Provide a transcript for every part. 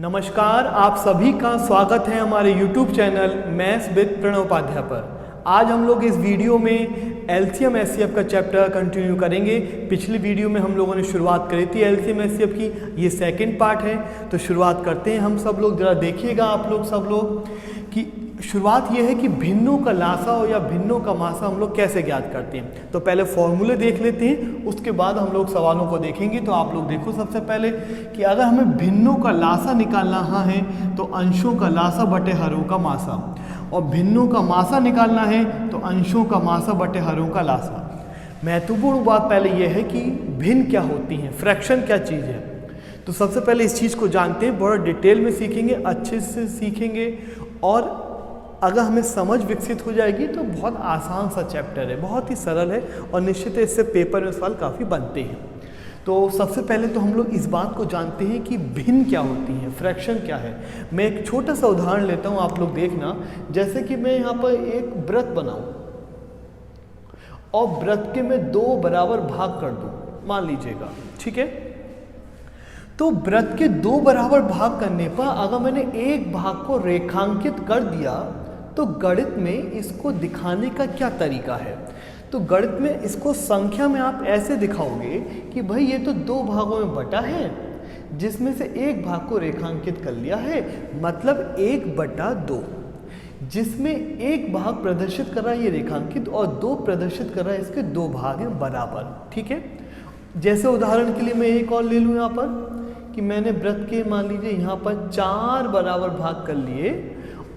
नमस्कार, आप सभी का स्वागत है हमारे YouTube channel maths with Pranav Upadhyay पर। आज हम लोग इस वीडियो में एलसीएम एचसीएफ का चैप्टर कंटिन्यू करेंगे। पिछली वीडियो में हम लोगों ने शुरुआत करी थी एलसीएम एचसीएफ की, ये सेकंड पार्ट है। तो शुरुआत करते हैं हम सब लोग। जरा देखिएगा आप लोग सब लोग कि शुरुआत ये है कि भिन्नों का लासा या भिन्नों का मासा हम लोग कैसे ज्ञात करते हैं। तो पहले फॉर्मूले देख लेते हैं, उसके बाद हम लोग सवालों को देखेंगे। तो आप लोग देखो सबसे पहले कि अगर हमें भिन्नों का लासा निकालना है तो अंशों का लासा बटे हरों का मासा, और भिन्नों का मासा निकालना है तो अंशों का मासा बटे हरों का लासा। महत्वपूर्ण बात पहले यह है कि भिन्न क्या होती हैं, फ्रैक्शन क्या चीज़ है। तो सबसे पहले इस चीज़ को जानते हैं, बहुत डिटेल में सीखेंगे, अच्छे से सीखेंगे, और अगर हमें समझ विकसित हो जाएगी तो बहुत आसान सा चैप्टर है, बहुत ही सरल है, और निश्चित है इससे पेपर में सवाल काफ़ी बनते हैं। तो सबसे पहले तो हम लोग इस बात को जानते हैं कि भिन्न क्या होती हैं, फ्रैक्शन क्या है। मैं एक छोटा सा उदाहरण लेता हूँ, आप लोग देखना। जैसे कि मैं यहाँ पर एक वृत्त बनाऊँ और वृत्त के मैं दो बराबर भाग कर दूँ, मान लीजिएगा, ठीक है। तो वृत्त के दो बराबर भाग करने पर अगर मैंने एक भाग को रेखांकित कर दिया तो गणित में इसको दिखाने का क्या तरीका है। तो गणित में इसको संख्या में आप ऐसे दिखाओगे कि भाई ये तो दो भागों में बटा है, जिसमें से एक भाग को रेखांकित कर लिया है, मतलब 1/2, जिसमें एक भाग प्रदर्शित कर रहा है ये रेखांकित और दो प्रदर्शित कर रहा है इसके दो भाग हैं बराबर, ठीक है। जैसे उदाहरण के लिए मैं एक और ले लूँ यहाँ पर कि मैंने वृत्त के मान लीजिए यहाँ पर 4 बराबर भाग कर लिए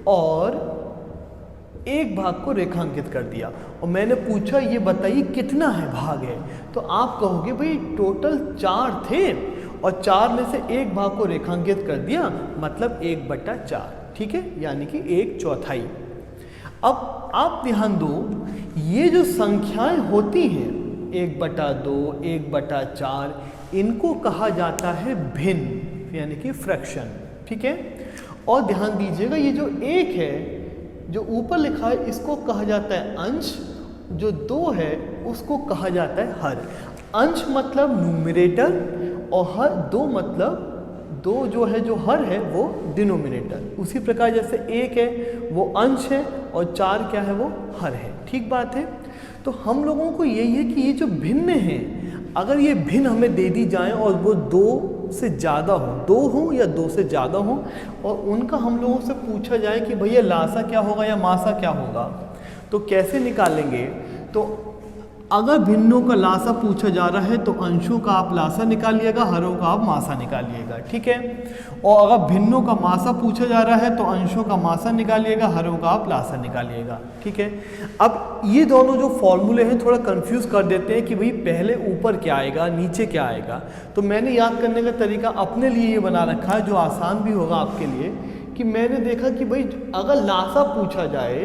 और एक भाग को रेखांकित कर दिया, और मैंने पूछा ये बताइए कितना है भाग है। तो आप कहोगे भाई टोटल 4 थे और 4 में से एक भाग को रेखांकित कर दिया, मतलब 1/4, ठीक है, यानी कि 1/4। अब आप ध्यान दो, ये जो संख्याएं होती हैं 1/2, 1/4, इनको कहा जाता है भिन्न, यानी कि फ्रैक्शन, ठीक है। और ध्यान दीजिएगा ये जो 1 है जो ऊपर लिखा है इसको कहा जाता है अंश, जो 2 है उसको कहा जाता है हर। अंश मतलब न्यूमरेटर और हर 2 मतलब 2 जो है जो हर है वो डिनोमिनेटर। उसी प्रकार जैसे 1 है वो अंश है और 4 क्या है वो हर है, ठीक बात है। तो हम लोगों को यही है कि ये जो भिन्न है, अगर ये भिन्न हमें दे दी जाए और वो 2 से ज़्यादा हो, 2 हो या 2 से ज़्यादा हो, और उनका हम लोगों से पूछा जाए कि भैया लासा क्या होगा या मासा क्या होगा, तो कैसे निकालेंगे। तो अगर भिन्नों का लासा पूछा जा रहा है तो अंशों का आप लासा निकालिएगा, हरों का आप मासा निकालिएगा, ठीक है। और अगर भिन्नों का मासा पूछा जा रहा है तो अंशों का मासा निकालिएगा, हरों का आप लासा निकालिएगा, ठीक है। अब ये दोनों जो फॉर्मूले हैं थोड़ा कंफ्यूज कर देते हैं कि भाई पहले ऊपर क्या आएगा नीचे क्या आएगा। तो मैंने याद करने का तरीका अपने लिए ये बना रखा है, जो आसान भी होगा आपके लिए, कि मैंने देखा कि भाई अगर लासा पूछा जाए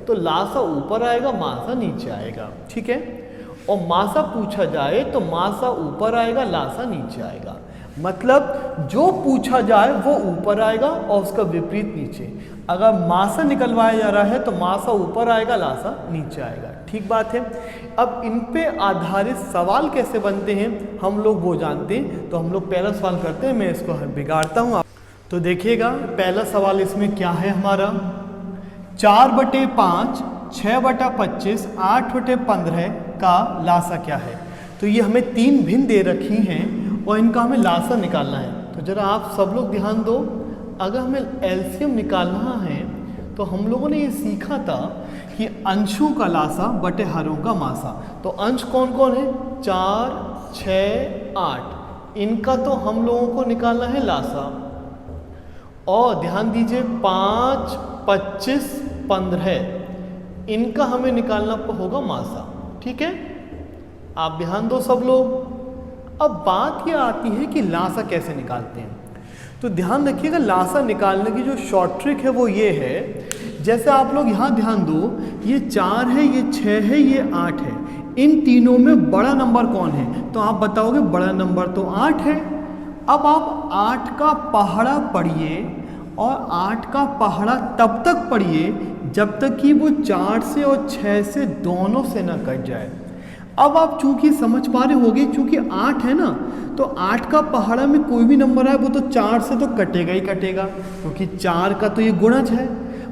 तो लासा ऊपर आएगा, मासा नीचे आएगा, ठीक है। और मासा पूछा जाए तो मासा ऊपर आएगा, लासा नीचे आएगा। मतलब जो पूछा जाए वो ऊपर आएगा और उसका विपरीत नीचे। अगर मासा निकलवाया जा रहा है तो मासा ऊपर आएगा, लासा नीचे आएगा, ठीक बात है। अब इन पे आधारित सवाल कैसे बनते हैं हम लोग वो जानते हैं। तो हम लोग पहला सवाल करते हैं, मैं इसको बिगाड़ता हूँ। तो देखिएगा पहला सवाल इसमें क्या है हमारा, 4/5, 6/25, 8/15 का लासा क्या है। तो ये हमें 3 भिन्न दे रखी हैं और इनका हमें लासा निकालना है। तो जरा आप सब लोग ध्यान दो, अगर हमें एलसीएम निकालना है तो हम लोगों ने ये सीखा था कि अंशों का लासा बटे हरों का मासा। तो अंश कौन कौन है, 4, 6, 8, इनका तो हम लोगों को निकालना है लासा। और ध्यान दीजिए 5, 25, 15, इनका हमें निकालना होगा मासा, ठीक है। आप ध्यान दो सब लोग। अब बात यह आती है कि लासा कैसे निकालते हैं। तो ध्यान रखिएगा, लासा निकालने की जो शॉर्ट ट्रिक है वो ये है, जैसे आप लोग यहाँ ध्यान दो, ये 4 है, ये 6 है, ये 8 है, इन तीनों में बड़ा नंबर कौन है। तो आप बताओगे बड़ा नंबर तो 8 है। अब आप 8 का पहाड़ा पढ़िए, और 8 का पहाड़ा तब तक पढ़िए जब तक कि वो 4 से और 6 से दोनों से ना कट जाए। अब आप चूंकि समझ पा रहे होगे, चूंकि 8 है ना, तो 8 का पहाड़ा में कोई भी नंबर है वो तो 4 से तो कटेगा ही कटेगा, क्योंकि 4 का तो ये गुणज है।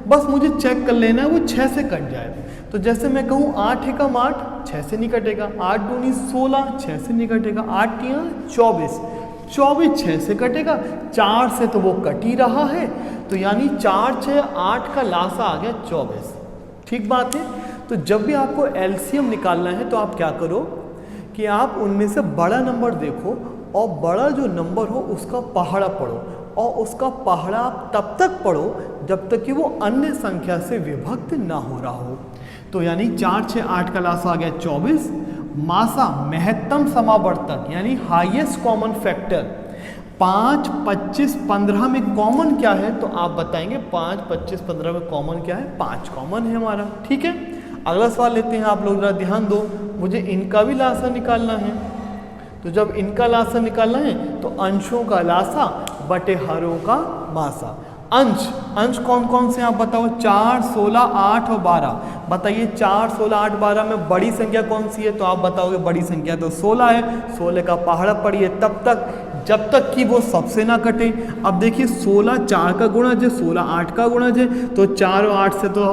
बस मुझे चेक कर लेना है वो 6 से कट जाए। तो जैसे मैं कहूँ 8 एकम 8, 6 से नहीं कटेगा, 8 दूनी 16, 6 से नहीं कटेगा, 8 तियां 24, 24 6 से कटेगा, 4 से तो वो कट ही रहा है, तो यानी 4 6 8 का लासा आ गया 24। ठीक बात है। तो जब भी आपको एलसीएम निकालना है तो आप क्या करो कि आप उनमें से बड़ा नंबर देखो और बड़ा जो नंबर हो उसका पहाड़ा पढ़ो, और उसका पहाड़ा आप तब तक पढ़ो जब तक कि वो अन्य संख्या से विभक्त ना हो रहा हो। तो यानी 4 6 8 का लासा आ गया 24। मासा महत्तम समावर्तक यानी हाईएस्ट कॉमन फैक्टर 5 25 15 में कॉमन क्या है, तो आप बताएंगे 5 25 15 में कॉमन क्या है, 5 कॉमन है हमारा। ठीक है, अगला सवाल लेते हैं। आप लोग जरा ध्यान दो, मुझे इनका भी लासा निकालना है। तो जब इनका लासा निकालना है तो अंशों का लासा बटे हरों का मासा। अंश कौन कौन से आप बताओ, 4 16 8 और 12। बताइए 4 16 8 12 में बड़ी संख्या कौन सी है, तो आप बताओगे बड़ी संख्या तो 16 है। 16 का पहाड़ा पढ़िए तब तक जब तक कि वो सबसे ना कटे। अब देखिए 16 4 का गुणज है, 16 8 का गुणज है, तो 4 और 8 से तो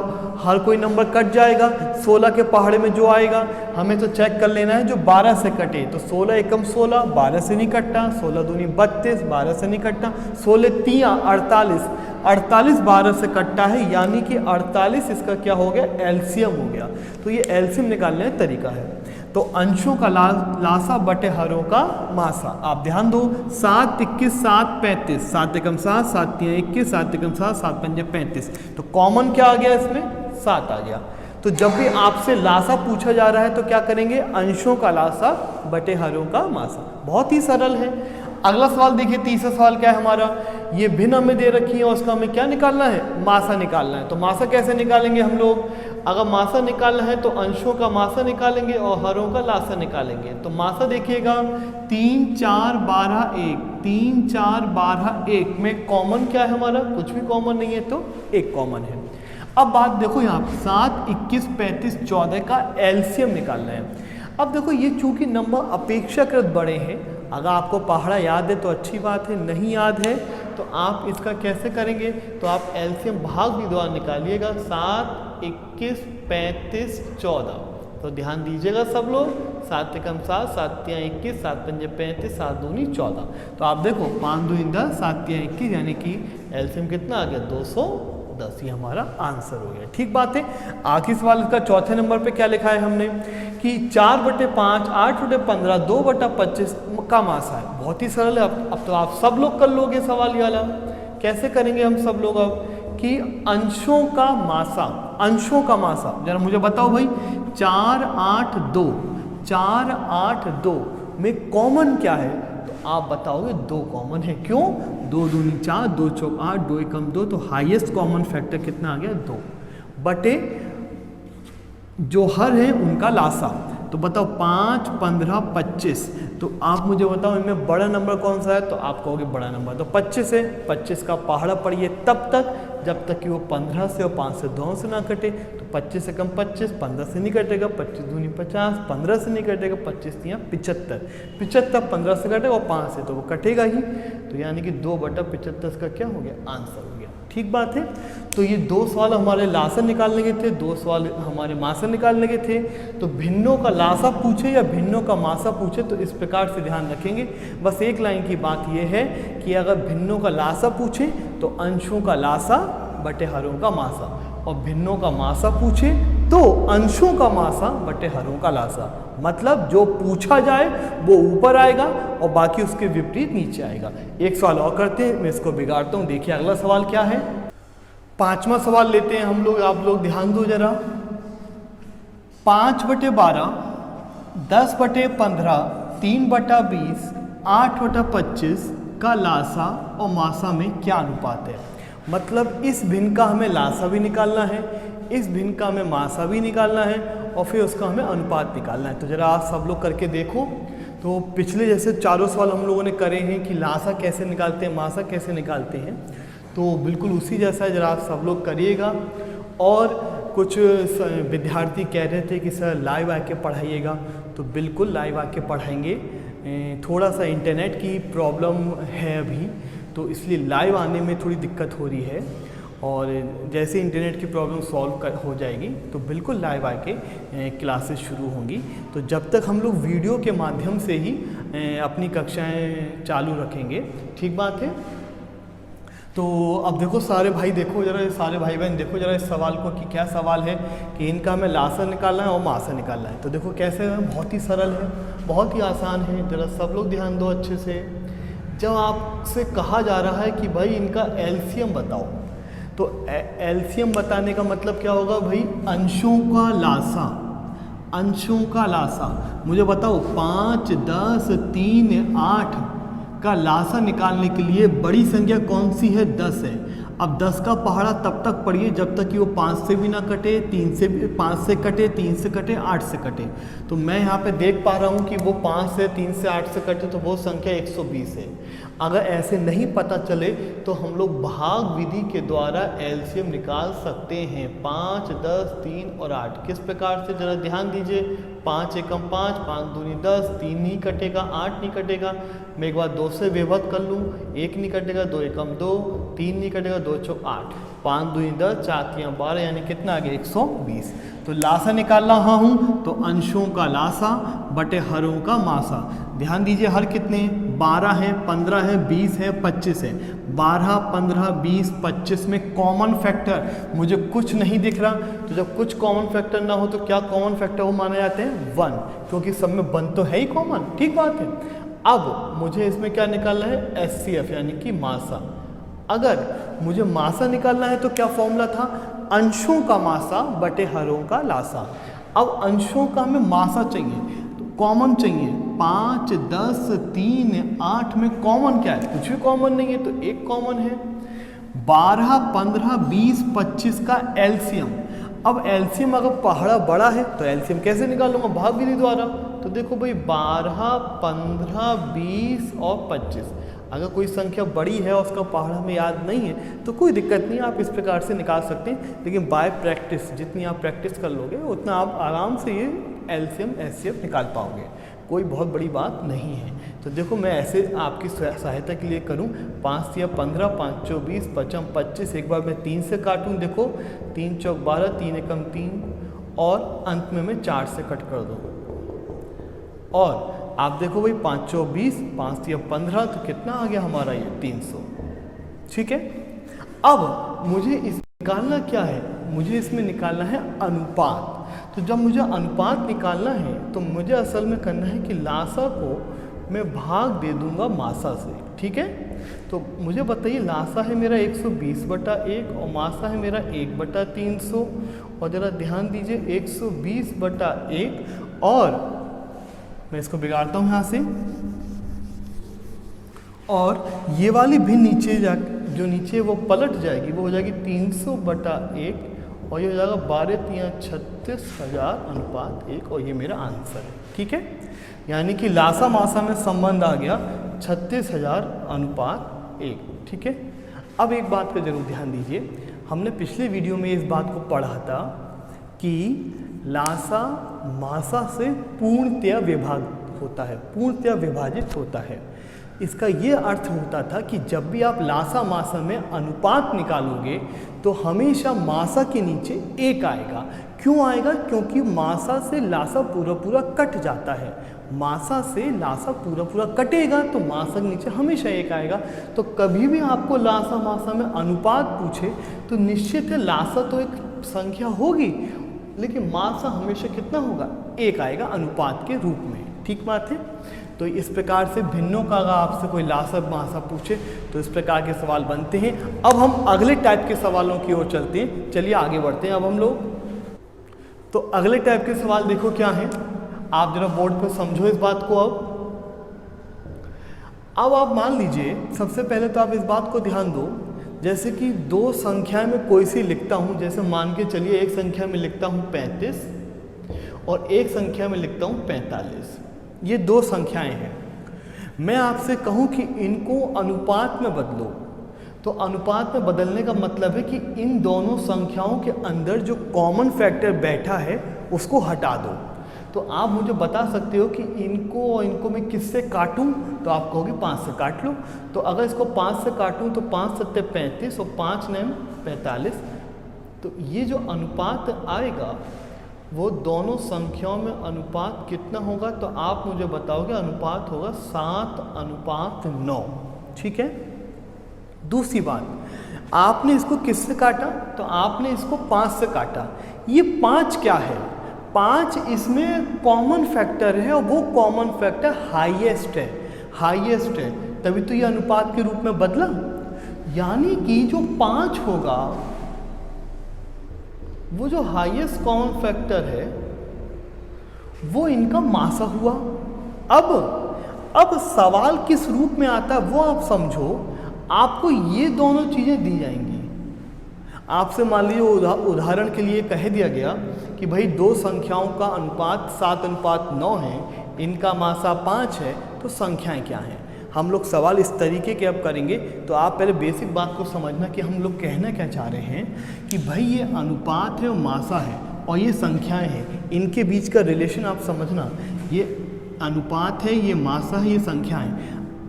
हर कोई नंबर कट जाएगा। 16 के पहाड़े में जो आएगा हमें तो चेक कर लेना है जो 12 से कटे। तो 16 एकम 16, 12 से नहीं कटता, 16 दूनी 32, 12 से नहीं कटता, 16 तियां 48, 48 12 से कटता है, यानी कि 48 इसका क्या हो गया, एलसीएम हो गया। तो ये एलसीएम निकालने का तरीका है। तो अंशों का लासा बटे हरों का मासा। आप ध्यान दो, 7 21 7 35, 7 एकम 7, 7 तियां 21, 7 एकम 7, 7 पंजे 35। तो कॉमन क्या आ गया इसमें, 7 आ गया। तो जब भी आपसे लासा पूछा जा रहा है तो क्या करेंगे, अंशों का लासा बटे हरों का मासा। बहुत ही सरल है। अगला सवाल देखिए, तीसरा सवाल क्या है हमारा, ये भिन्न हमें दे रखी है और उसका हमें क्या निकालना है, मासा निकालना है। तो मासा कैसे निकालेंगे हम लोग, अगर मासा निकालना है तो अंशों का मासा निकालेंगे और हरों का लासा निकालेंगे। तो मासा देखिएगा 3 4 12 1, 3 4 12 1 में कॉमन क्या है हमारा, कुछ भी कॉमन नहीं है, तो 1 कॉमन है। अब बात देखो यहाँ 7 21 35 14 का एलसीएम निकालना है। अब देखो ये चूंकि नंबर अपेक्षाकृत बड़े हैं, अगर आपको पहाड़ा याद है तो अच्छी बात है, नहीं याद है तो आप इसका कैसे करेंगे, तो आप एलसीएम भाग भी द्वारा निकालिएगा। 7 21 35 14, तो ध्यान दीजिएगा सब लोग, 7 एकम 7, 7 तियां 21, 7 पंजे 35, 7 दूनी 14। तो आप देखो 5 2 10, 7 तियां 21, यानी कि एलसीएम कितना आ गया, 210। ये हमारा आंसर हो गया। ठीक बात है। आखिरी सवाल इसका चौथे नंबर पे क्या लिखा है हमने कि 4/5 8/15 2/25 का मासा है। बहुत ही सरल है। अब तो आप सब लोग कर लोगे सवाल ये वाला। कैसे करेंगे हम सब लोग, अब कि अंशों का मासा, अंशों का मासा जरा मुझे बताओ भाई, 4 8 2, 4 8 2 में कॉमन क्या है, तो आप बताओगे 2 कॉमन है। क्यों, 2 दूनी 4, 2 चौक 8, 2 एकम 2, तो हाईएस्ट कॉमन फैक्टर कितना आ गया, 2 बटे जो हर है उनका लासा। तो बताओ 5 15 25, तो आप मुझे बताओ इनमें बड़ा नंबर कौन सा है, तो आप कहोगे बड़ा नंबर तो 25 है। 25 का पहाड़ा पढ़िए तब तक जब तक कि वो 15 से और 5 से दोनों से ना कटे। तो 25 से कम 25, 15 से नहीं कटेगा, 25 दूनी 50, 15 से नहीं कटेगा, 25 तियां 75, 75 15 से कटेगा और 5 से तो वो कटेगा ही। तो यानी कि 2/75 का क्या हो गया, आंसर हो गया। ठीक बात है। तो ये 2 सवाल हमारे लासा निकालने के थे, 2 सवाल हमारे मासा निकालने के थे। तो भिन्नों का लासा पूछे या भिन्नों का मासा पूछे तो इस प्रकार से ध्यान रखेंगे। बस एक लाइन की बात यह है कि अगर भिन्नों का लासा पूछे तो अंशों का लासा बटे हरों का मासा, और भिन्नों का मासा पूछे तो अंशों का मासा बटे हरों का लासा। मतलब जो पूछा जाए वो ऊपर आएगा और बाकी उसके विपरीत नीचे आएगा। एक सवाल और करते हैं, मैं इसको बिगाड़ता हूँ। देखिए अगला सवाल क्या है, 5वां सवाल लेते हैं हम लोग। आप लोग ध्यान दो जरा, 5/12, 10/15, 3/20, 8/25 का लासा और मासा में क्या अनुपात है। मतलब इस भिन्न का हमें लासा भी निकालना है, इस भिन्न का हमें मासा भी निकालना है और फिर उसका हमें अनुपात निकालना है। तो जरा आप सब लोग करके देखो। तो पिछले जैसे चारों सवाल हम लोगों ने करे हैं कि लासा कैसे निकालते हैं, मासा कैसे निकालते हैं, तो बिल्कुल उसी जैसा है। जरा आप सब लोग करिएगा। और कुछ विद्यार्थी कह रहे थे कि सर लाइव आके पढ़ाइएगा, तो तो बिल्कुल लाइव आके पढ़ाएंगे। थोड़ा सा इंटरनेट की प्रॉब्लम है अभी, तो इसलिए लाइव आने में थोड़ी दिक्कत हो रही है, और जैसे इंटरनेट की प्रॉब्लम सॉल्व हो जाएगी तो बिल्कुल लाइव आके क्लासेस शुरू होंगी। तो जब तक हम लोग वीडियो के माध्यम से ही अपनी कक्षाएं चालू रखेंगे, ठीक बात है। तो अब देखो सारे भाई, देखो जरा, सारे भाई बहन देखो जरा इस सवाल को कि क्या सवाल है कि इनका हमें लासा निकालना है और मासा निकालना है। तो देखो कैसे है, बहुत ही सरल है, बहुत ही आसान है। जरा सब लोग ध्यान दो अच्छे से। जब आपसे कहा जा रहा है कि भाई इनका एलसीएम बताओ, तो एलसीएम बताने का मतलब क्या होगा भाई, अंशों का लासा। अंशों का लासा मुझे बताओ, 5, 10, 3, 8 का लासा निकालने के लिए बड़ी संख्या कौन सी है, 10 है। अब 10 का पहाड़ा तब तक पढ़िए जब तक कि वो 5 से भी ना कटे, 5 से कटे, 3 से कटे, 8 से कटे। तो मैं यहाँ पे देख पा रहा हूँ कि वो 5 से, 3 से, 8 से कटे, तो वो संख्या 120 है। अगर ऐसे नहीं पता चले तो हम लोग भाग विधि के द्वारा एलसीएम निकाल सकते हैं। 5, 10, 3 और 8 किस प्रकार से, जरा ध्यान दीजिए। 5 एकम 5, 5 दूनी 10, 3 नहीं कटेगा, 8 नहीं कटेगा। मैं एक बार 2 से विभक्त कर लूँ, 1 नहीं कटेगा, 2 एकम 2, 3 नहीं कटेगा, 2 चौक 8, 5 दूनी 10, 4 3 12, यानी कितना आ गया, 120। तो लासा निकाल रहा हूँ, तो अंशों का लासा बटे हरों का मासा। ध्यान दीजिए, हर कितने, 12 है, 15 है, 20 है, 25 है। 12, 15, 20, 25 में कॉमन फैक्टर मुझे कुछ नहीं दिख रहा। तो जब कुछ कॉमन फैक्टर ना हो तो क्या कॉमन फैक्टर वो माने जाते हैं, 1, क्योंकि सब में 1 तो है ही कॉमन, ठीक बात है। अब मुझे इसमें क्या निकालना है, एचसीएफ यानी कि मासा। अगर मुझे मासा निकालना है तो क्या फॉर्मूला था, अंशों का मासा बटे हरों का लासा। अब अंशों का हमें मासा चाहिए, तो कॉमन चाहिए। 5, 10, 3, 8 में कॉमन क्या है, कुछ भी कॉमन नहीं है, तो एक कॉमन है। 12, 15, 20, 25 का एलसीएम। अब एलसीएम अगर पहाड़ा बड़ा है तो एलसीएम कैसे निकालूंगा, भाग विधि द्वारा। तो देखो भाई 12, 15, 20 और 25, अगर कोई संख्या बड़ी है और उसका पहाड़ा हमें याद नहीं है तो कोई दिक्कत नहीं, आप इस प्रकार से निकाल सकते हैं। लेकिन बाय प्रैक्टिस, जितनी आप प्रैक्टिस कर लोगे उतना आप आराम से ये एलसीएम एचसीएफ निकाल पाओगे, कोई बहुत बड़ी बात नहीं है। तो देखो मैं ऐसे आपकी सहायता के लिए करूं, 5 या 15, 5 चौक 20, 5 25, एक बार मैं 3 से काटूं, देखो 3 चौक 12, 3 एकम 3, और अंत में मैं 4 से कट कर दूँ। और आप देखो भाई 5 चौक 20, 5 या 15, तो कितना आ गया हमारा ये 300, ठीक है। अब मुझे इस निकालना क्या है, मुझे इसमें निकालना है अनुपात। तो जब मुझे अनुपात निकालना है तो मुझे असल में करना है कि लासा को मैं भाग दे दूंगा मासा से, ठीक है। तो मुझे बताइए, लासा है मेरा 120/1 और मासा है मेरा 1/300। और ज़रा ध्यान दीजिए, 120/1, और मैं इसको बिगाड़ता हूँ यहाँ से, और ये वाली भी नीचे जो नीचे वो पलट जाएगी, वो हो जाएगी 300/1, और ये हो जाएगा 12 3 36,000 अनुपात 1, और ये मेरा आंसर है, ठीक है। यानी कि लासा मासा में संबंध आ गया 36,000 अनुपात 1, ठीक है। अब एक बात का जरूर ध्यान दीजिए, हमने पिछले वीडियो में इस बात को पढ़ा था कि लासा मासा से पूर्णतया होता है, पूर्णतया विभाजित होता है। इसका ये अर्थ होता था कि जब भी आप लासा मासा में अनुपात निकालोगे तो हमेशा मासा के नीचे 1 आएगा। क्यों आएगा, क्योंकि मासा से लासा पूरा पूरा कट जाता है। मासा से लासा पूरा पूरा कटेगा तो मासा के नीचे हमेशा 1 आएगा। तो कभी भी आपको लासा मासा में अनुपात पूछे तो निश्चित है लासा तो एक संख्या होगी, लेकिन मासा हमेशा कितना होगा, 1 आएगा अनुपात के रूप में, ठीक बात है। तो इस प्रकार से भिन्नों का अगर आपसे कोई लासा मासा पूछे तो इस प्रकार के सवाल बनते हैं। अब हम अगले टाइप के सवालों की ओर चलते हैं, चलिए आगे बढ़ते हैं अब हम लोग। तो अगले टाइप के सवाल देखो क्या है, आप जरा बोर्ड पर समझो इस बात को। अब आप मान लीजिए, सबसे पहले तो आप इस बात को ध्यान दो, जैसे कि 2 संख्या में कोई सी लिखता हूँ, जैसे मान के चलिए एक संख्या में लिखता हूँ 35 और एक संख्या में लिखता हूँ 45। ये 2 संख्याएं हैं। मैं आपसे कहूँ कि इनको अनुपात में बदलो, तो अनुपात में बदलने का मतलब है कि इन दोनों संख्याओं के अंदर जो कॉमन फैक्टर बैठा है उसको हटा दो। तो आप मुझे बता सकते हो कि इनको और इनको मैं किससे काटूं, तो आप कहोगे 5 से काट लो। तो अगर इसको 5 से काटूं तो 5 सत्ते 35 और 5 9 45। तो ये जो अनुपात आएगा वो दोनों संख्याओं में अनुपात कितना होगा, तो आप मुझे बताओगे अनुपात होगा 7:9। ठीक है। दूसरी बात, आपने इसको किससे काटा, तो आपने इसको 5 से काटा। ये 5 क्या है, 5 इसमें कॉमन फैक्टर है और वो कॉमन फैक्टर हाईएस्ट है, हाईएस्ट है, तभी तो ये अनुपात के रूप में बदला। यानी कि जो 5 होगा वो जो हाईएस्ट कॉमन फैक्टर है वो इनका मासा हुआ। अब सवाल किस रूप में आता है वो आप समझो। आपको ये दोनों चीज़ें दी जाएंगी। आपसे मान लीजिए उदाहरण के लिए कह दिया गया कि भाई दो संख्याओं का अनुपात 7:9 है, इनका मासा 5 है, तो संख्याएं क्या हैं। हम लोग सवाल इस तरीके के अब करेंगे। तो आप पहले बेसिक बात को समझना कि हम लोग कहना क्या चाह रहे हैं कि भाई ये अनुपात है और मासा है और ये संख्याएं हैं, इनके बीच का रिलेशन आप समझना। ये अनुपात है, ये मासा है, ये संख्याएं।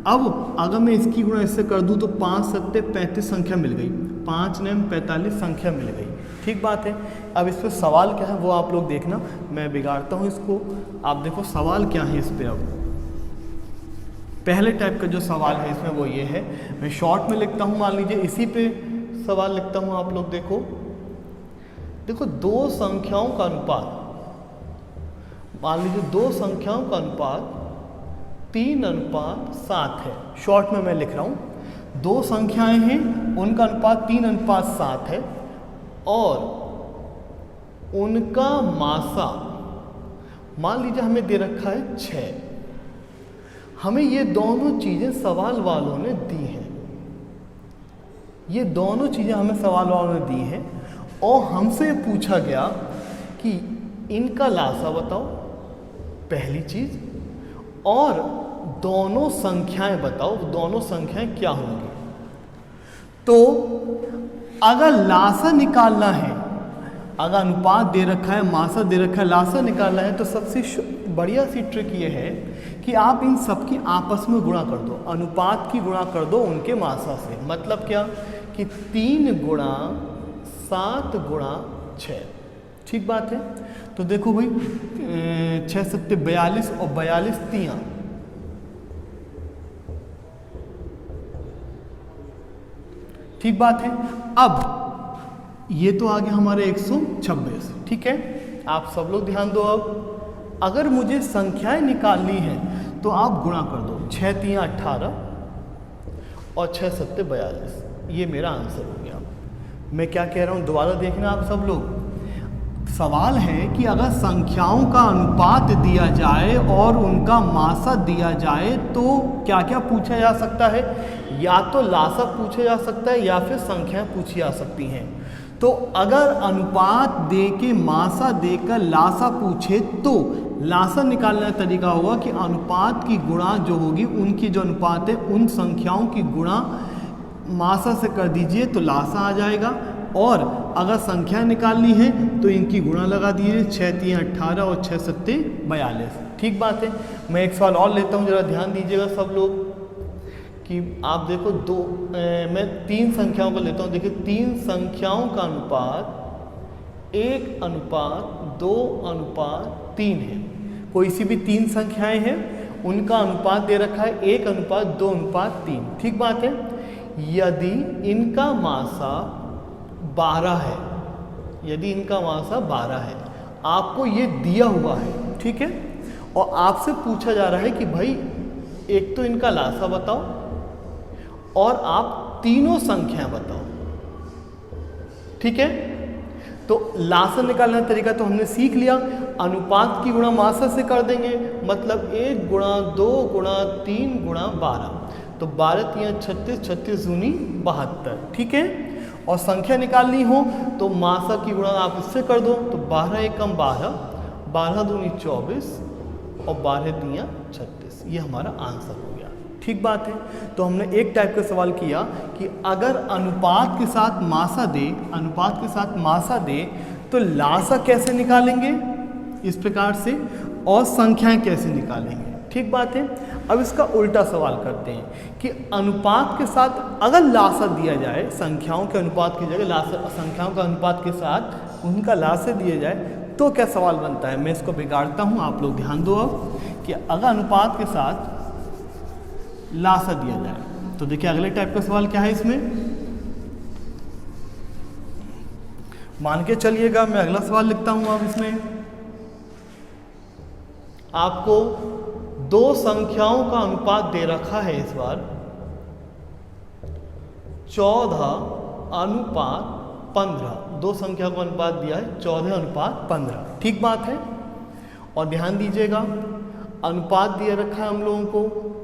अब अगर मैं इसकी गुणा इससे कर दूं तो 5 सत्ते 35 संख्या मिल गई, 5 9 45 संख्या मिल गई। ठीक बात है। अब इस पर सवाल क्या है वो आप लोग देखना, मैं बिगाड़ता हूँ इसको। आप देखो सवाल क्या है इस पर। अब पहले टाइप का जो सवाल है इसमें वो ये है, मैं शॉर्ट में लिखता हूँ, मान लीजिए इसी पे सवाल लिखता हूँ। आप लोग देखो दो संख्याओं का अनुपात, मान लीजिए दो संख्याओं का अनुपात 3:7 है। शॉर्ट में मैं लिख रहा हूँ, दो संख्याएं हैं उनका अनुपात 3:7 है और उनका मासा मान लीजिए हमें दे रखा है 6। हमें ये दोनों चीज़ें सवाल वालों ने दी हैं, ये दोनों चीज़ें हमें सवाल वालों ने दी हैं और हमसे पूछा गया कि इनका लासा बताओ, पहली चीज़, और दोनों संख्याएं बताओ, दोनों संख्याएं क्या होंगी। तो अगर लासा निकालना है, अगर अनुपात दे रखा है, मासा दे रखा है, लासा निकालना है, तो सबसे बढ़िया सी ट्रिक ये है कि आप इन सब की आपस में गुणा कर दो, अनुपात की गुणा कर दो उनके मासा से। मतलब क्या कि 3 गुणा 7 गुणा 6। ठीक बात है। तो देखो भाई 6 सत्ते 42 और 42 3। ठीक बात है। अब ये तो आ गया हमारे 126। ठीक है। आप सब लोग ध्यान दो। अब अगर मुझे संख्याएं निकालनी है तो आप गुणा कर दो, 6 3 18 और 6 सत्ते 42। ये मेरा आंसर हो गया। मैं क्या कह रहा हूँ दोबारा देखना आप सब लोग। सवाल है कि अगर संख्याओं का अनुपात दिया जाए और उनका मासा दिया जाए तो क्या क्या पूछा जा सकता है। या तो लासा पूछा जा सकता है या फिर संख्याएं पूछी जा सकती हैं। तो अगर अनुपात दे के मासा देकर लासा पूछे तो लासा निकालने का तरीका होगा कि अनुपात की गुणा जो होगी, उनकी जो अनुपात है उन संख्याओं की गुणा मासा से कर दीजिए तो लासा आ जाएगा। और अगर संख्या निकालनी है तो इनकी गुणा लगा दीजिए, 6 3 18 और 6 सत्ते 42। ठीक बात है। मैं एक सवाल और लेता हूँ, जरा ध्यान दीजिएगा सब लोग कि आप देखो मैं 3 संख्याओं को लेता हूँ। देखिए 3 संख्याओं का अनुपात 1:2:3 है। कोई सी भी 3 संख्याएं हैं उनका अनुपात दे रखा है 1:2:3। ठीक बात है। यदि इनका मासा 12 है, यदि इनका मासा 12 है, आपको ये दिया हुआ है। ठीक है। और आपसे पूछा जा रहा है कि भाई एक तो इनका लासा बताओ और आप तीनों संख्याएं बताओ। ठीक है। तो लासा निकालने का तरीका तो हमने सीख लिया। अनुपात की गुणा मासा से कर देंगे, मतलब 1 गुणा 2 गुणा 3 गुणा 12। तो 12 3 36, 36 दूनी 72। ठीक है। और संख्या निकालनी हो तो मासा की गुणा आप इससे कर दो, तो 12 एकम 12, 12 दूनी 24 और 12 दिया 36। ये हमारा आंसर हो गया। ठीक बात है। तो हमने एक टाइप का सवाल किया कि अगर अनुपात के साथ मासा दे, अनुपात के साथ मासा दे तो लासा कैसे निकालेंगे, इस प्रकार से। और संख्याएं कैसे निकालेंगे। ठीक बात है। अब इसका उल्टा सवाल करते हैं कि अनुपात के साथ अगर लासा दिया जाए, संख्याओं के अनुपात की जगह संख्याओं का अनुपात के साथ उनका लासा दिया जाए तो क्या सवाल बनता है। मैं इसको बिगाड़ता हूँ, आप लोग ध्यान दो अब कि अगर अनुपात के साथ लासा दिया जाए तो देखिए अगले टाइप का सवाल क्या है इसमें। मान के चलिएगा मैं अगला सवाल लिखता हूं। अब इसमें आपको दो संख्याओं का अनुपात दे रखा है इस बार 14:15। दो संख्या का अनुपात दिया है 14:15। ठीक बात है। और ध्यान दीजिएगा अनुपात दिया रखा है हम लोगों को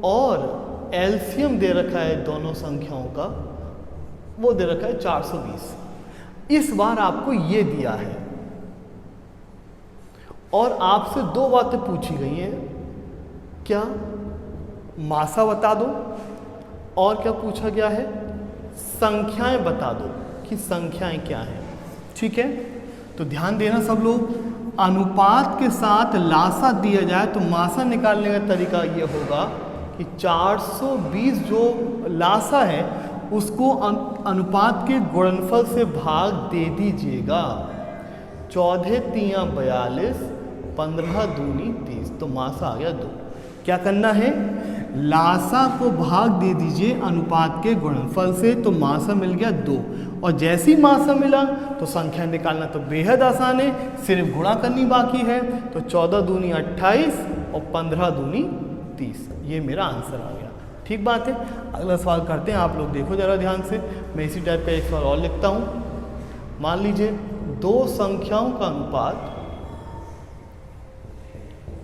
और एलसीएम दे रखा है दोनों संख्याओं का, वो दे रखा है 420। इस बार आपको ये दिया है और आपसे दो बातें पूछी गई हैं। क्या मासा बता दो और क्या पूछा गया है, संख्याएं बता दो कि संख्याएं क्या हैं। ठीक है, तो ध्यान देना सब लोग। अनुपात के साथ लासा दिया जाए तो मासा निकालने का तरीका ये होगा कि 420 जो लासा है उसको अनुपात के गुणनफल से भाग दे दीजिएगा। 14 तियां 42, 15 दूनी 30, तो मासा आ गया 2। क्या करना है, लासा को भाग दे दीजिए अनुपात के गुणनफल से, तो मासा मिल गया 2। और जैसी मासा मिला तो संख्या निकालना तो बेहद आसान है, सिर्फ गुणा करनी बाकी है। तो 14 दूनी 28 और 15 दूनी 30, ये मेरा आंसर आ गया। ठीक बात है। अगला सवाल करते हैं, आप लोग देखो जरा ध्यान से। मैं इसी टाइप का एक सवाल और लिखता हूँ। मान लीजिए दो संख्याओं का अनुपात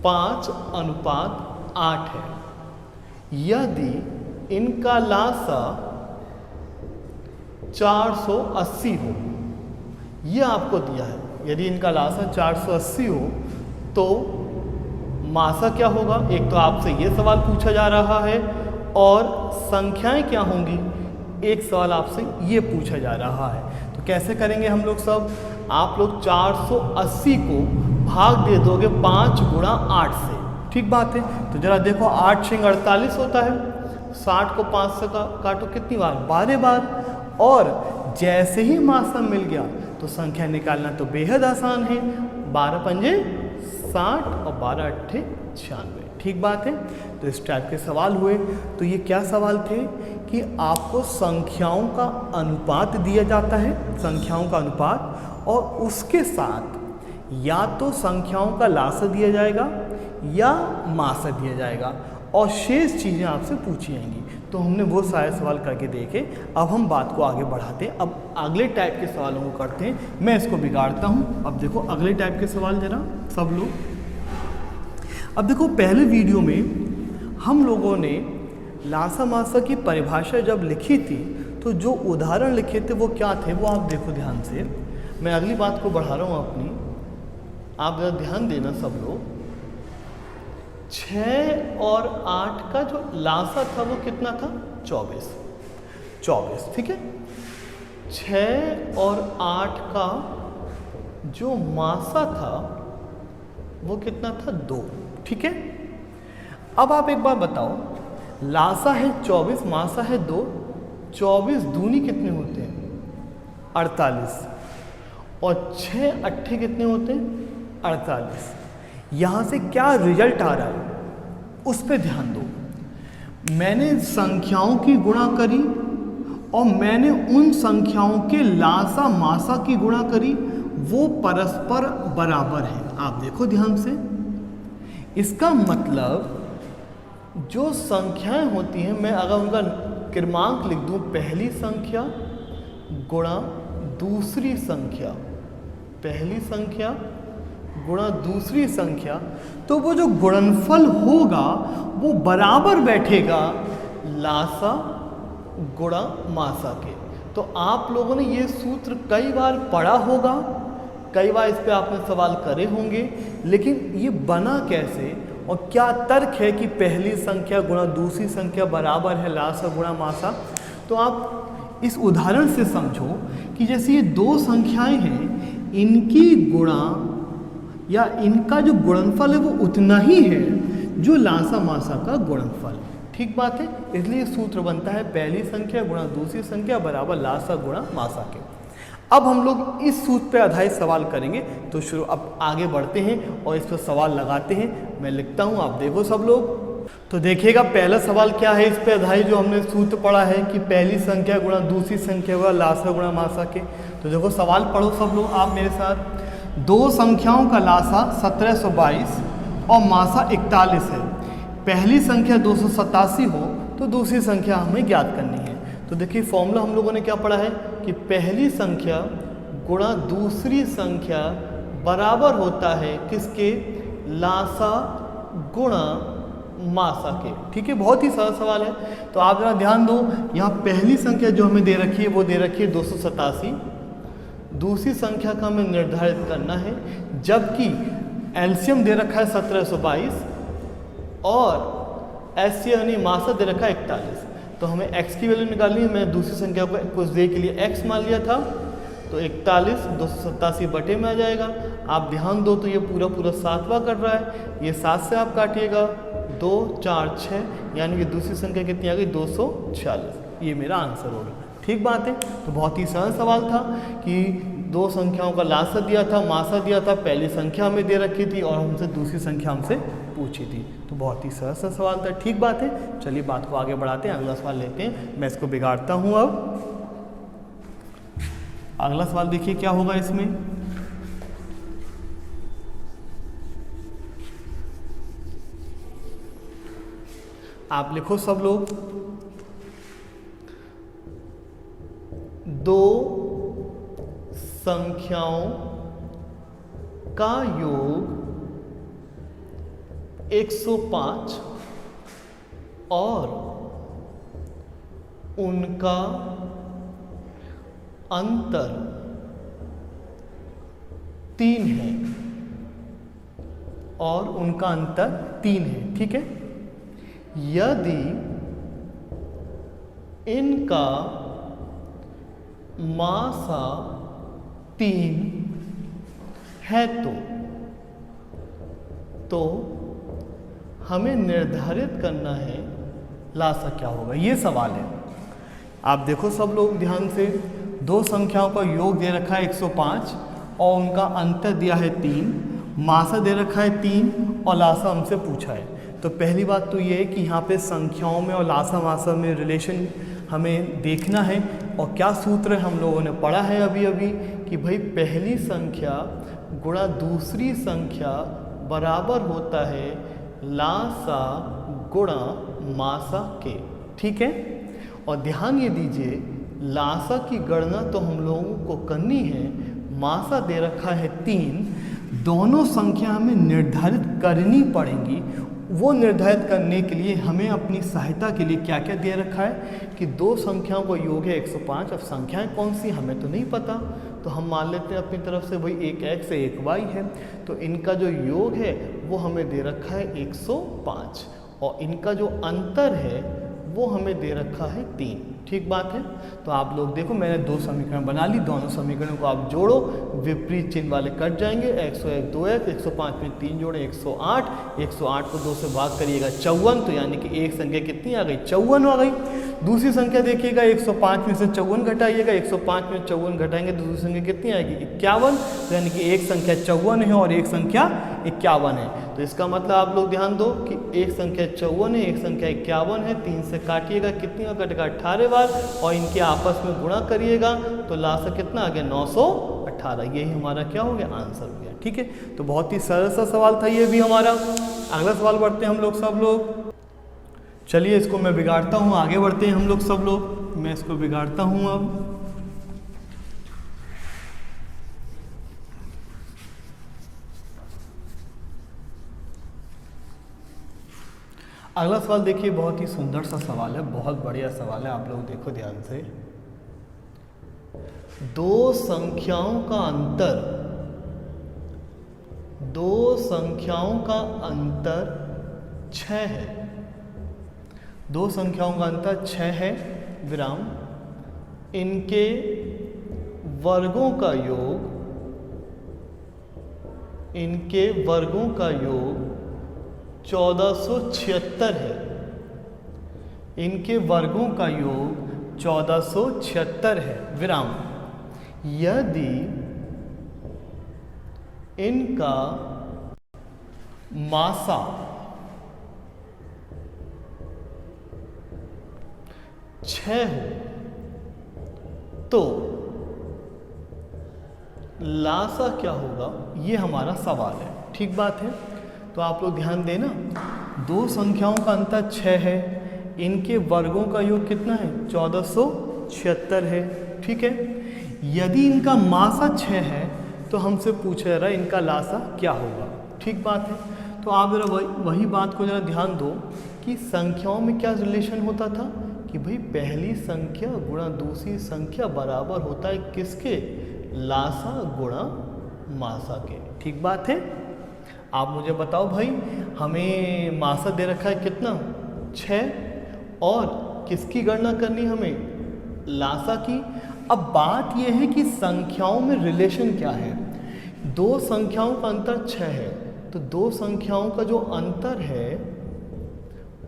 5:8 है। यदि इनका लासा 480 हो, यह आपको दिया है। यदि इनका लासा 480 हो तो मासा क्या होगा। एक तो आपसे यह सवाल पूछा जा रहा है और संख्याएं क्या होंगी, एक सवाल आपसे ये पूछा जा रहा है। तो कैसे करेंगे हम लोग सब, आप लोग 480 को भाग दे दोगे 5 गुणा 8 से। ठीक बात है। तो जरा देखो 8 6 48 होता है, 60 को 5 से काटो कितनी बार, 12 बार। और जैसे ही मासा मिल गया तो संख्या निकालना तो बेहद आसान है। 12 पंजे 60 और 12 अट्ठे 96। ठीक बात है। तो इस टाइप के सवाल हुए। तो ये क्या सवाल थे कि आपको संख्याओं का अनुपात दिया जाता है, संख्याओं का अनुपात, और उसके साथ या तो संख्याओं का लासा दिया जाएगा या मासा दिया जाएगा और शेष चीज़ें आपसे पूछी जाएंगी। तो हमने वो सारे सवाल करके देखे। अब हम बात को आगे बढ़ाते हैं, अब अगले टाइप के सवालों को करते हैं। मैं इसको बिगाड़ता हूँ। अब देखो अगले टाइप के सवाल जरा सब लोग। अब देखो पहले वीडियो में हम लोगों ने लासा मासा की परिभाषा जब लिखी थी तो जो उदाहरण लिखे थे वो क्या थे, वो आप देखो ध्यान से। मैं अगली बात को बढ़ा रहा हूँ अपनी, आप जरा ध्यान देना सब लोग। 6 और 8 का जो लासा था वो कितना था, 24। ठीक है। 6 और 8 का जो मासा था वो कितना था, 2। ठीक है। अब आप एक बार बताओ, लासा है 24, मासा है 2, 24 दूनी कितने होते हैं, 48, और 6 अट्ठे कितने होते हैं, 48। यहाँ से क्या रिजल्ट आ रहा है उस पर ध्यान दो। मैंने संख्याओं की गुणा करी और मैंने उन संख्याओं के लासा मासा की गुणा करी, वो परस्पर बराबर है। आप देखो ध्यान से, इसका मतलब जो संख्याएं होती हैं, मैं अगर उनका क्रमांक लिख दूं, पहली संख्या गुणा दूसरी संख्या, पहली संख्या गुणा दूसरी संख्या, तो वो जो गुणनफल होगा वो बराबर बैठेगा लासा गुणा मासा के। तो आप लोगों ने ये सूत्र कई बार पढ़ा होगा, कई बार इस पे आपने सवाल करे होंगे, लेकिन ये बना कैसे और क्या तर्क है कि पहली संख्या गुणा दूसरी संख्या बराबर है लासा गुणा मासा। तो आप इस उदाहरण से समझो कि जैसे ये दो संख्याएं हैं, इनकी गुणा या इनका जो गुणनफल है वो उतना ही है जो लासा मासा का गुणनफल। ठीक बात है, इसलिए सूत्र बनता है पहली संख्या गुणा दूसरी संख्या बराबर लासा गुणा मासा के। अब हम लोग इस सूत्र पर आधारित सवाल करेंगे। तो शुरू अब आगे बढ़ते हैं और इस पर सवाल लगाते हैं। मैं लिखता हूँ, आप देखो सब लोग। तो देखिएगा पहला सवाल क्या है इस पे आधारित जो हमने सूत्र पढ़ा है कि पहली संख्या गुणा दूसरी संख्या हुआ लासा गुणा मासा के। तो देखो सवाल पढ़ो सब लोग आप मेरे साथ। दो संख्याओं का लासा 1722 और मासा 41 है। पहली संख्या 287 हो तो दूसरी संख्या हमें ज्ञात करनी है। तो देखिए फॉर्मूला हम लोगों ने क्या पढ़ा है कि पहली संख्या गुणा दूसरी संख्या बराबर होता है किसके, लासा गुणा मासा के। ठीक है, बहुत ही सरल सवाल है। तो आप जरा ध्यान दो, यहाँ पहली संख्या जो हमें दे रखी है वो दे रखी है 287, दूसरी संख्या का हमें निर्धारित करना है, जबकि एलसीएम दे रखा है 1722 और एससी यानी मासा दे रखा है 41। तो हमें x की वैल्यू निकालनी है। मैं दूसरी संख्या को कुछ देर के लिए x मान लिया था, तो 41 287 बटे में आ जाएगा। आप ध्यान दो तो ये पूरा पूरा 7वां कर रहा है, ये 7 से आप काटिएगा 2 4 6, यानी कि दूसरी संख्या कितनी आ गई 246। ये मेरा आंसर होगा। ठीक बात है। तो बहुत ही सरल सवाल था कि दो संख्याओं का लासा दिया था, मासा दिया था, पहली संख्या हमें दे रखी थी और हमसे दूसरी संख्या हमसे पूछी थी। तो बहुत ही सरल सा सवाल था। ठीक बात है, चलिए बात को आगे बढ़ाते हैं, अगला सवाल लेते हैं। मैं इसको बिगाड़ता हूँ। अब अगला सवाल देखिए क्या होगा इसमें। आप लिखो सब लोग। दो संख्याओं का योग 105 और उनका अंतर 3 है, और उनका अंतर 3 है। ठीक है, यदि इनका मासा 3 है तो हमें निर्धारित करना है लासा क्या होगा। ये सवाल है। आप देखो सब लोग ध्यान से, दो संख्याओं का योग दे रखा है 105 और उनका अंतर दिया है 3, मासा दे रखा है 3 और लासा हमसे पूछा है। तो पहली बात तो ये है कि यहाँ पे संख्याओं में और लासा मासा में रिलेशन हमें देखना है। और क्या सूत्र हम लोगों ने पढ़ा है अभी अभी कि भाई पहली संख्या गुणा दूसरी संख्या बराबर होता है लासा गुणा मासा के। ठीक है, और ध्यान ये दीजिए लासा की गणना तो हम लोगों को करनी है, मासा दे रखा है 3, दोनों संख्या हमें निर्धारित करनी पड़ेंगी। वो निर्धारित करने के लिए हमें अपनी सहायता के लिए क्या क्या दे रखा है कि दो संख्याओं का योग है 105। अब संख्याएं कौन सी हमें तो नहीं पता, तो हम मान लेते हैं अपनी तरफ से भाई एक x है एक y है, तो इनका जो योग है वो हमें दे रखा है 105 और इनका जो अंतर है वो हमें दे रखा है 3। ठीक बात है। तो आप लोग देखो मैंने दो समीकरण बना ली, दोनों समीकरणों को आप जोड़ो, विपरीत चिन्ह वाले कट जाएंगे। 101 2x, 105 में 3 जोड़े 108, 108 को 2 से भाग करिएगा 54, तो यानी कि एक संख्या कितनी आ गई 54 आ गई। दूसरी संख्या देखिएगा 105 में से 54 घटाइएगा, 105 में 54 घटाएंगे तो दूसरी संख्या कितनी आएगी 51, तो यानी कि एक संख्या 54 है और एक संख्या 51 है। तो इसका मतलब आप लोग ध्यान दो कि एक संख्या 54 है, एक संख्या 51 है, 3 से काटिएगा कितनी बार कटेगा 18 बार और इनके आपस में गुणा करिएगा तो लासा कितना आ गया 918। यही हमारा क्या हो गया आंसर हो गया। ठीक है, तो बहुत ही सरल सा सवाल था ये भी हमारा। अगला सवाल बढ़ते हैं हम लोग सब लोग। चलिए इसको मैं बिगाड़ता हूँ, आगे बढ़ते हैं हम लोग सब लोग। मैं इसको बिगाड़ता हूँ अब। अगला सवाल देखिए, बहुत ही सुंदर सा सवाल है, बहुत बढ़िया सवाल है। आप लोग देखो ध्यान से। दो संख्याओं का अंतर, दो संख्याओं का अंतर 6 है। दो संख्याओं का अंतर 6 है विराम, इनके वर्गों का योग इनके वर्गों का योग 1476 है। इनके वर्गों का योग 1476 है विराम। यदि इनका मासा 6 हो तो लासा क्या होगा, ये हमारा सवाल है। ठीक बात है, तो आप लोग ध्यान देना, दो संख्याओं का अंतर 6 है, इनके वर्गों का योग कितना है 1476 है। ठीक है, यदि इनका मासा 6 है तो हमसे पूछा जा रहा है इनका लासा क्या होगा। ठीक बात है, तो आप जरा वही बात को जरा ध्यान दो कि संख्याओं में क्या रिलेशन होता था कि भाई पहली संख्या गुणा दूसरी संख्या बराबर होता है किसके, लासा गुणा मासा के। ठीक बात है, आप मुझे बताओ भाई, हमें मासा दे रखा है कितना 6, और किसकी गणना करनी हमें, लासा की। अब बात यह है कि संख्याओं में रिलेशन क्या है। दो संख्याओं का अंतर 6 है, तो दो संख्याओं का जो अंतर है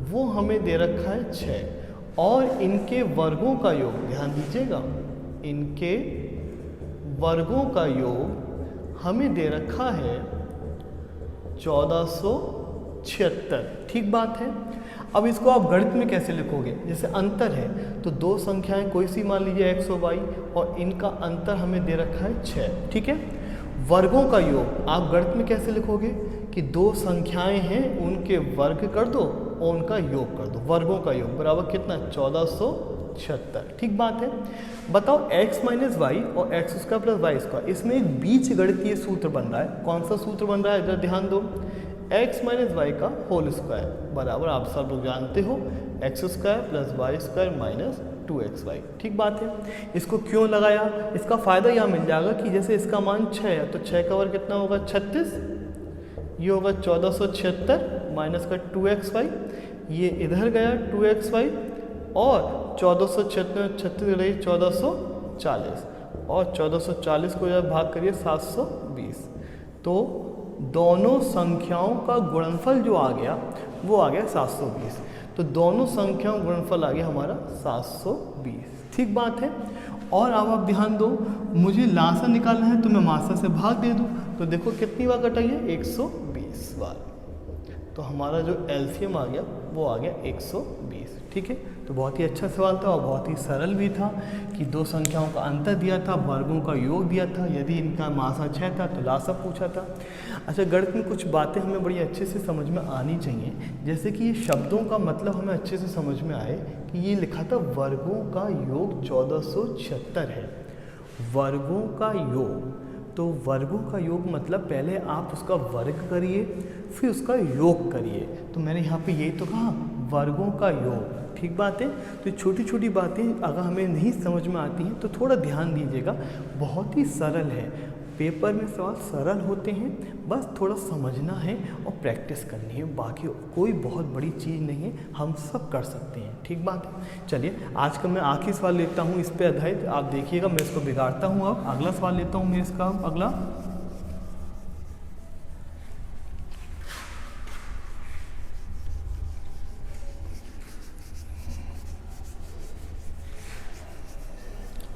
वो हमें दे रखा है 6, और इनके वर्गों का योग, ध्यान दीजिएगा, इनके वर्गों का योग हमें दे रखा है 1476। ठीक बात है, अब इसको आप गणित में कैसे लिखोगे, जैसे अंतर है तो दो संख्याएं कोई सी मान लीजिए x और y, और इनका अंतर हमें दे रखा है 6। ठीक है, वर्गों का योग आप गणित में कैसे लिखोगे कि दो संख्याएं हैं उनके वर्ग कर दो और उनका योग कर दो, वर्गों का योग बराबर कितना 1476। ठीक बात है, बताओ x माइनस वाई और x square plus y square, इसमें एक बीज गणितीय सूत्र बन रहा है। कौन सा सूत्र बन रहा है, जरा ध्यान दो, x माइनस वाई का होल स्क्वायर बराबर, आप सब लोग जानते हो, x square plus y square minus 2xy। ठीक बात है, इसको क्यों लगाया, इसका फ़ायदा यह मिल जाएगा कि जैसे इसका मान 6 है तो 6 का वर्ग कितना होगा 36, ये होगा 1476 माइनस का 2xy, ये इधर गया 2xy, और 1476 36 रही 1440, और 1440 को जब भाग करिए 720, तो दोनों संख्याओं का गुणनफल जो आ गया वो आ गया 720। तो दोनों संख्याओं गुणनफल आ गया हमारा 720। ठीक बात है, और अब आप ध्यान दो, मुझे लासा निकालना है तो मैं मासा से भाग दे दूं, तो देखो कितनी बार कटा ये 120 बार, तो हमारा जो एलसीएम आ गया वो आ गया 120। ठीक है, तो बहुत ही अच्छा सवाल था और बहुत ही सरल भी था कि दो संख्याओं का अंतर दिया था, वर्गों का योग दिया था, यदि इनका मासा 6 था तो लासा पूछा था। अच्छा, गणित में कुछ बातें हमें बड़ी अच्छे से समझ में आनी चाहिए, जैसे कि ये शब्दों का मतलब हमें अच्छे से समझ में आए कि ये लिखा था वर्गों का योग 1476 है, वर्गों का योग, तो वर्गों का योग मतलब पहले आप उसका वर्ग करिए फिर उसका योग करिए, तो मैंने यहाँ पे यही तो कहा वर्गों का योग। ठीक बात है, तो छोटी छोटी बातें अगर हमें नहीं समझ में आती हैं तो थोड़ा ध्यान दीजिएगा, बहुत ही सरल है, पेपर में सवाल सरल होते हैं, बस थोड़ा समझना है और प्रैक्टिस करनी है, बाकी कोई बहुत बड़ी चीज़ नहीं है, हम सब कर सकते हैं। ठीक बात है, चलिए आज का मैं आखिरी सवाल लेता हूँ इस पे आधारित, आप देखिएगा मैं इसको बिगाड़ता हूँ। अब अगला सवाल लेता हूँ मैं इसका,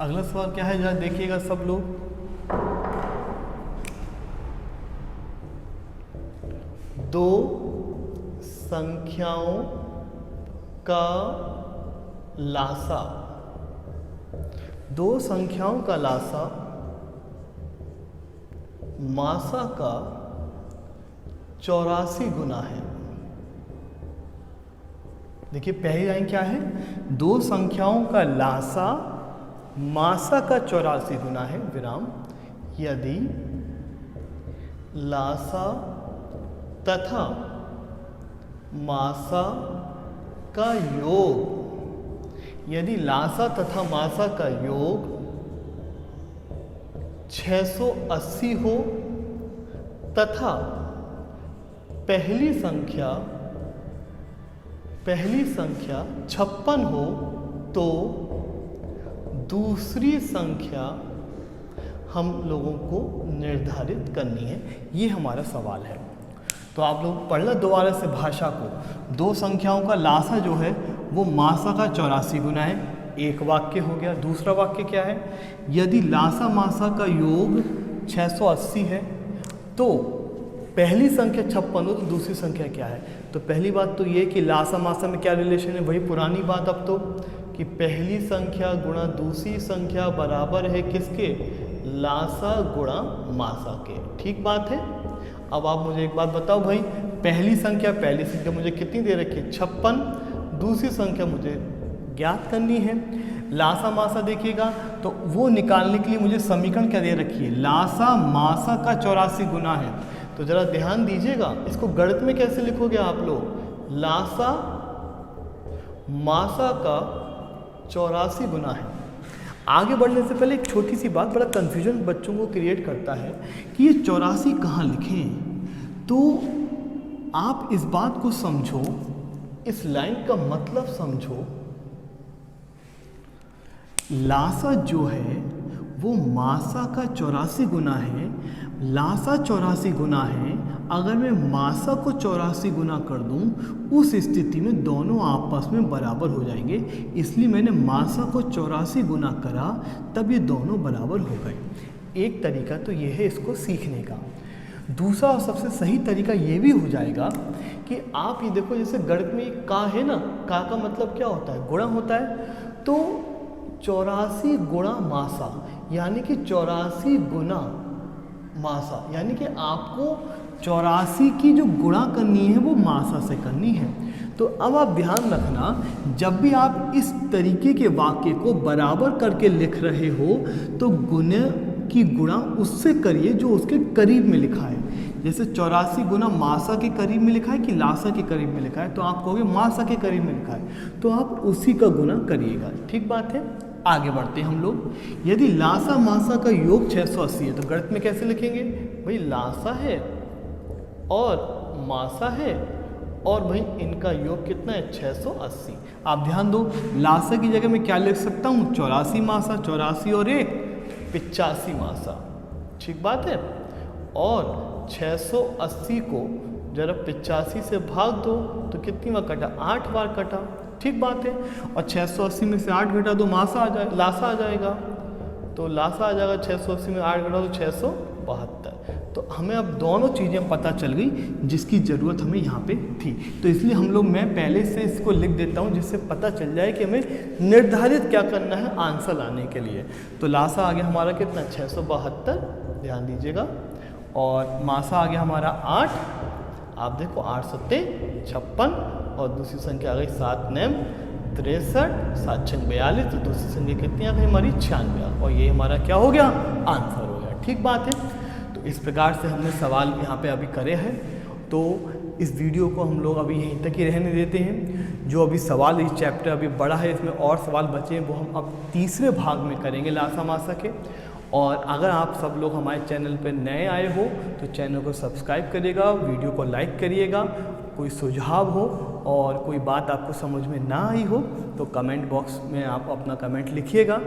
अगला सवाल क्या है, जरा देखिएगा सब लोग, दो संख्याओं का लासा, दो संख्याओं का लासा मासा का 84 गुना है। देखिए पहली लाइन क्या है, दो संख्याओं का लासा मासा का 84 गुना है विराम, यदि लासा तथा मासा का योग, यदि लासा तथा मासा का योग 680 हो तथा पहली संख्या 56 हो, तो दूसरी संख्या हम लोगों को निर्धारित करनी है, ये हमारा सवाल है। तो आप लोग पढ़ना दोबारा से भाषा को। दो संख्याओं का लासा जो है वो मासा का 84 गुना है, एक वाक्य हो गया। दूसरा वाक्य क्या है, यदि लासा मासा का योग 680 है तो पहली संख्या 56 हो तो दूसरी संख्या क्या है। तो पहली बात तो ये कि लासा मासा में क्या रिलेशन है, वही पुरानी बात अब तो, कि पहली संख्या गुणा दूसरी संख्या बराबर है किसके, लासा गुणा मासा के। ठीक बात है। अब आप मुझे एक बात बताओ भाई, पहली संख्या मुझे कितनी दे रखी है, 56, दूसरी संख्या मुझे ज्ञात करनी है। लासा मासा देखिएगा तो वो निकालने के लिए मुझे समीकरण क्या दे रखी है, लासा मासा का 84 गुना है। तो जरा ध्यान दीजिएगा, इसको गणित में कैसे लिखोगे आप लोग, लासा मासा का 84 गुना है। आगे बढ़ने से पहले एक छोटी सी बात, बड़ा कन्फ्यूजन बच्चों को क्रिएट करता है कि ये 84 कहाँ लिखें। तो आप इस बात को समझो, इस लाइन का मतलब समझो। लासा जो है वो मासा का 84 गुना है, लासा 84 गुना है। अगर मैं मासा को 84 गुना कर दूं, उस स्थिति में दोनों आपस में बराबर हो जाएंगे, इसलिए मैंने मासा को 84 गुना करा, तब ये दोनों बराबर हो गए। एक तरीका तो ये है इसको सीखने का। दूसरा और सबसे सही तरीका ये भी हो जाएगा कि आप ये देखो, जैसे गणित में का है ना, का मतलब क्या होता है, गुणा होता है। तो 84 गुणा मासा यानी कि 84 गुना मासा, यानी कि आपको 84 की जो गुणा करनी है वो मासा से करनी है। तो अब आप ध्यान रखना, जब भी आप इस तरीके के वाक्य को बराबर करके लिख रहे हो तो गुणे की गुणा उससे करिए जो उसके करीब में लिखा है। जैसे 84 गुना मासा के करीब में लिखा है कि लासा के करीब में लिखा है, तो आप कहोगे मासा के करीब में लिखा है, तो आप उसी का गुना करिएगा। ठीक बात है। आगे बढ़ते हैं हम लोग। यदि लासा मासा का योग 680 है तो गणित में कैसे लिखेंगे, भाई लासा है और मासा है और भाई इनका योग कितना है, 680। आप ध्यान दो, लासा की जगह मैं क्या लिख सकता हूँ, 84 मासा, 84 और 1 85 मासा। ठीक बात है। और 680 को जरा 85 से भाग दो तो कितनी बार कटा, 8 बार कटा। ठीक बात है। और 680 में से 8 घटा दो, मासा आ जाए, लासा आ जाएगा। तो लासा आ जाएगा 680 में 8 घटा दो 672। तो हमें अब दोनों चीज़ें पता चल गई जिसकी ज़रूरत हमें यहाँ पे थी। तो इसलिए हम लोग, मैं पहले से इसको लिख देता हूँ जिससे पता चल जाए कि हमें निर्धारित क्या करना है आंसर लाने के लिए। तो लासा आ गया हमारा कितना, 672, ध्यान दीजिएगा। और मासा आ गया हमारा 8, आप देखो 8 सत्ते 56, और दूसरी संख्या आ गई 7 9 63, 7 6 42। तो दूसरी संख्या कितनी आ गई हमारी, 96, और ये हमारा क्या हो गया, आंसर हो गया। ठीक बात है। तो इस प्रकार से हमने सवाल यहाँ पे अभी करे हैं। तो इस वीडियो को हम लोग अभी यहीं तक ही रहने देते हैं। जो अभी सवाल, इस चैप्टर अभी बड़ा है, इसमें और सवाल बचे हैं, वो हम अब तीसरे भाग में करेंगे लासा मासा के। और अगर आप सब लोग हमारे चैनल पर नए आए हो तो चैनल को सब्सक्राइब करिएगा, वीडियो को लाइक करिएगा। कोई सुझाव हो और कोई बात आपको समझ में ना आई हो तो कमेंट बॉक्स में आप अपना कमेंट लिखिएगा।